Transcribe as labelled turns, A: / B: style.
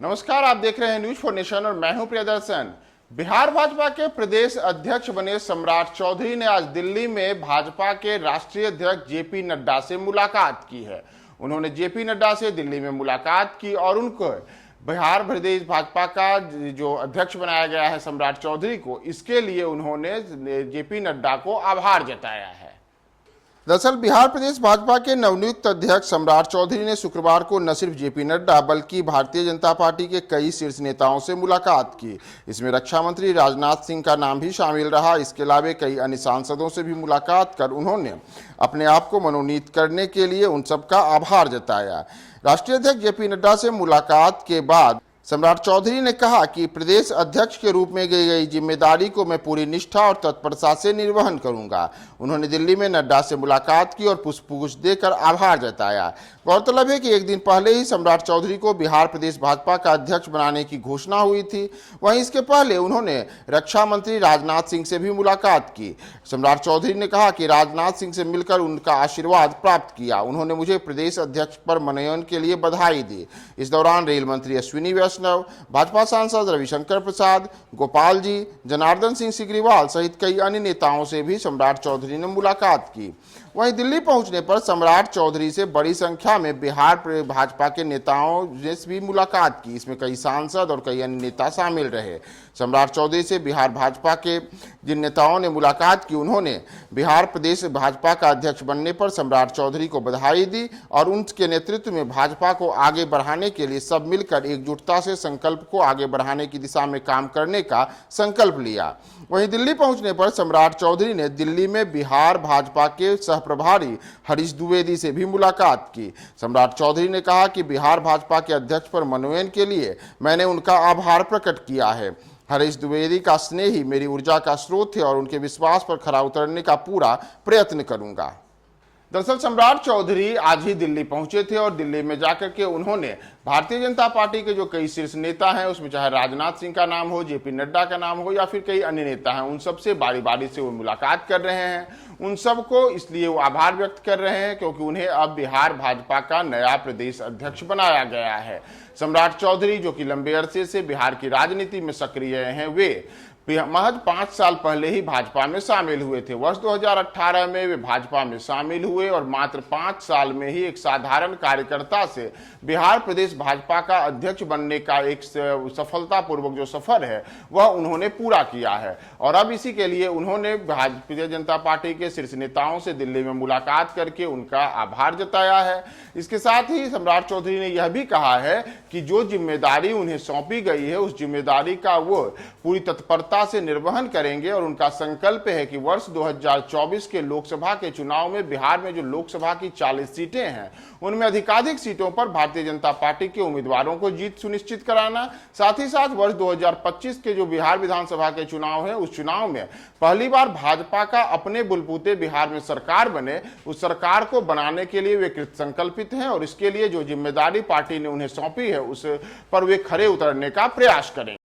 A: नमस्कार, आप देख रहे हैं न्यूज फॉर नेशन और मैं हूं प्रियदर्शन। बिहार भाजपा के प्रदेश अध्यक्ष बने सम्राट चौधरी ने आज दिल्ली में भाजपा के राष्ट्रीय अध्यक्ष जेपी नड्डा से मुलाकात की है। उन्होंने जेपी नड्डा से दिल्ली में मुलाकात की और उनको बिहार प्रदेश भाजपा का जो अध्यक्ष बनाया गया है सम्राट चौधरी को, इसके लिए उन्होंने जेपी नड्डा को आभार जताया है। दरअसल बिहार प्रदेश भाजपा के नवनियुक्त अध्यक्ष सम्राट चौधरी ने शुक्रवार को न सिर्फ जेपी नड्डा बल्कि भारतीय जनता पार्टी के कई शीर्ष नेताओं से मुलाकात की। इसमें रक्षा मंत्री राजनाथ सिंह का नाम भी शामिल रहा। इसके अलावा कई अन्य सांसदों से भी मुलाकात कर उन्होंने अपने आप को मनोनीत करने के लिए उन सबका आभार जताया। राष्ट्रीय अध्यक्ष जेपी नड्डा से मुलाकात के बाद सम्राट चौधरी ने कहा कि प्रदेश अध्यक्ष के रूप में दी गई जिम्मेदारी को मैं पूरी निष्ठा और तत्परता से निर्वहन करूंगा। उन्होंने दिल्ली में नड्डा से मुलाकात की और पुष्पगुच्छ देकर आभार जताया। गौरतलब है कि एक दिन पहले ही सम्राट चौधरी को बिहार प्रदेश भाजपा का अध्यक्ष बनाने की घोषणा हुई थी। वहीं इसके पहले उन्होंने रक्षा मंत्री राजनाथ सिंह से भी मुलाकात की। सम्राट चौधरी ने कहा कि राजनाथ सिंह से मिलकर उनका आशीर्वाद प्राप्त किया। उन्होंने मुझे प्रदेश अध्यक्ष पर मनोनयन के लिए बधाई दी। इस दौरान रेल मंत्री अश्विनी वैष्णव, भाजपा सांसद रविशंकर प्रसाद, गोपाल जी, जनार्दन सिंह सिग्रीवाल सहित कई अन्य नेताओं से भी सम्राट चौधरी ने मुलाकात की। वहीं दिल्ली पहुंचने पर सम्राट चौधरी से बड़ी संख्या में बिहार भाजपा के नेताओं ने भी मुलाकात की। इसमें कई सांसद और कई अन्य नेता शामिल रहे। सम्राट चौधरी से बिहार भाजपा के जिन नेताओं ने मुलाकात की, उन्होंने बिहार प्रदेश भाजपा का अध्यक्ष बनने पर सम्राट चौधरी को बधाई दी और उनके नेतृत्व में भाजपा को आगे बढ़ाने के लिए सब मिलकर एकजुटता से संकल्प को आगे बढ़ाने की दिशा में काम करने का संकल्प लिया। वहीं दिल्ली पहुंचने पर सम्राट चौधरी ने दिल्ली में बिहार भाजपा के सह प्रभारी हरीश द्विवेदी से भी मुलाकात की। सम्राट चौधरी ने कहा कि बिहार भाजपा के अध्यक्ष पर मनोनयन के लिए मैंने उनका आभार प्रकट किया है। हरीश द्विवेदी का स्नेह ही मेरी ऊर्जा का स्रोत है और उनके विश्वास पर खरा उतरने का पूरा प्रयत्न करूंगा। दरअसल सम्राट चौधरी आज ही दिल्ली पहुंचे थे और दिल्ली में जाकर के उन्होंने भारतीय जनता पार्टी के जो कई शीर्ष नेता हैं, उसमें चाहे राजनाथ सिंह का नाम हो, जेपी नड्डा का नाम हो या फिर कई अन्य नेता हैं, उन सब से बारी बारी से वो मुलाकात कर रहे हैं। उन सबको इसलिए वो आभार व्यक्त कर रहे हैं क्योंकि उन्हें अब बिहार भाजपा का नया प्रदेश अध्यक्ष बनाया गया है। सम्राट चौधरी जो कि लंबे अरसे से बिहार की राजनीति में सक्रिय हैं, वे महज 5 साल पहले ही भाजपा में शामिल हुए थे। वर्ष 2018 में वे भाजपा में शामिल हुए और मात्र 5 साल में ही एक साधारण कार्यकर्ता से बिहार प्रदेश भाजपा का अध्यक्ष बनने का एक सफलतापूर्वक जो सफर है वह उन्होंने पूरा किया है। और अब इसी के लिए उन्होंने भारतीय जनता पार्टी के शीर्ष नेताओं से दिल्ली में मुलाकात करके उनका आभार जताया है। इसके साथ ही सम्राट चौधरी ने यह भी कहा है कि जो जिम्मेदारी उन्हें सौंपी गई है उस जिम्मेदारी का वो पूरी तत्परता से निर्वहन करेंगे और उनका संकल्प है कि वर्ष 2024 के लोकसभा के चुनाव में बिहार में जो लोकसभा की 40 सीटें हैं उनमें अधिकाधिक सीटों पर भारतीय जनता पार्टी के उम्मीदवारों को जीत सुनिश्चित कराना, साथ ही साथ वर्ष 2025 के जो बिहार विधानसभा के चुनाव है उस चुनाव में पहली बार भाजपा का अपने बुलबुते बिहार में सरकार बने, उस सरकार को बनाने के लिए वे कृत संकल्पित हैं और इसके लिए जो जिम्मेदारी पार्टी ने उन्हें सौंपी है उस पर वे खरे उतरने का प्रयास करेंगे।